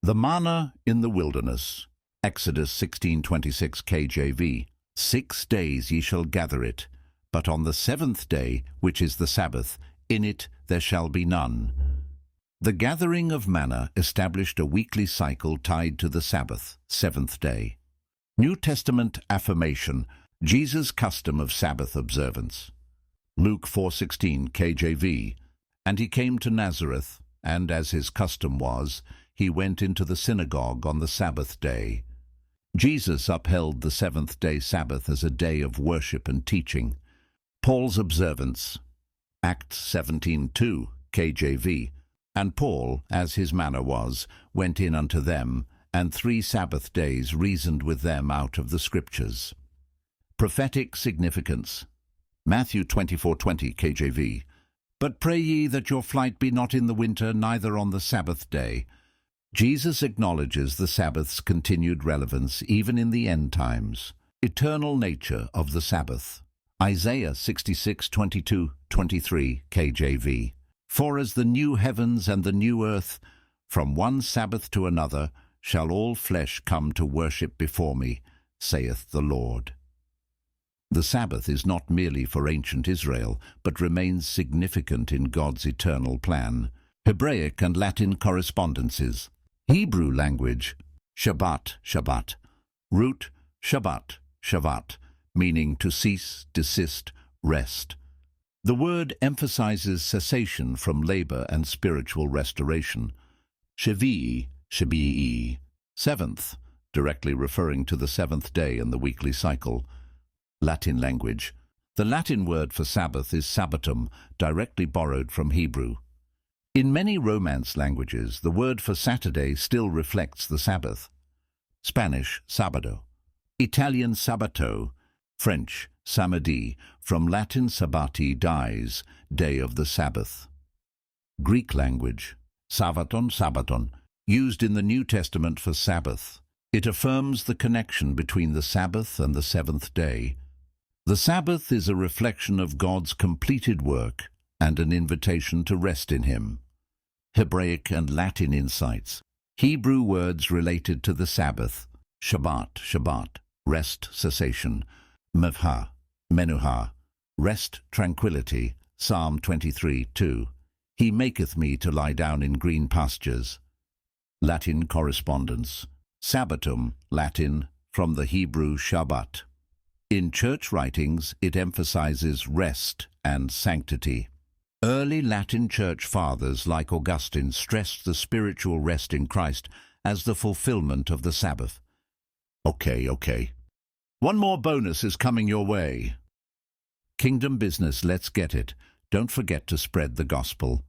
The manna in the wilderness. Exodus 16:26 KJV. 6 days ye shall gather it, but on the seventh day, which is the Sabbath, in it there shall be none. The gathering of manna established a weekly cycle tied to the Sabbath, seventh day. New Testament affirmation, Jesus' custom of Sabbath observance. Luke 4:16 KJV. And he came to Nazareth, and as his custom was, he went into the synagogue on the Sabbath day. Jesus upheld the seventh-day Sabbath as a day of worship and teaching. Paul's observance. Acts 17:2 KJV. And Paul, as his manner was, went in unto them, and 3 Sabbath days reasoned with them out of the Scriptures. Prophetic significance. Matthew 24:20 KJV. But pray ye that your flight be not in the winter, neither on the Sabbath day. Jesus acknowledges the Sabbath's continued relevance even in the end times. Eternal nature of the Sabbath. Isaiah 66:22-23 KJV. For as the new heavens and the new earth, from one Sabbath to another, shall all flesh come to worship before me, saith the Lord. The Sabbath is not merely for ancient Israel, but remains significant in God's eternal plan. Hebraic and Latin correspondences. Hebrew language. Shabbat, Shabbat. Root, Shabbat, Shavat, meaning to cease, desist, rest. The word emphasizes cessation from labor and spiritual restoration. Shvi'i, Shbi'i, seventh, directly referring to the seventh day in the weekly cycle. Latin language. The Latin word for Sabbath is sabbatum, directly borrowed from Hebrew. In many Romance languages, the word for Saturday still reflects the Sabbath. Spanish, sábado. Italian, sabato. French, samedi, from Latin sabbati, dies, day of the Sabbath. Greek language. Savaton, Sabbaton, used in the New Testament for Sabbath. It affirms the connection between the Sabbath and the seventh day. The Sabbath is a reflection of God's completed work and an invitation to rest in Him. Hebraic and Latin insights. Hebrew words related to the Sabbath. Shabbat, Shabbat, rest, cessation. Mevha, Menuha, rest, tranquility. Psalm 23:2. He maketh me to lie down in green pastures. Latin correspondence. Sabbatum, Latin, from the Hebrew Shabbat. In church writings, it emphasizes rest and sanctity. Early Latin church fathers like Augustine stressed the spiritual rest in Christ as the fulfillment of the Sabbath. Okay. One more bonus is coming your way. Kingdom business, let's get it. Don't forget to spread the gospel.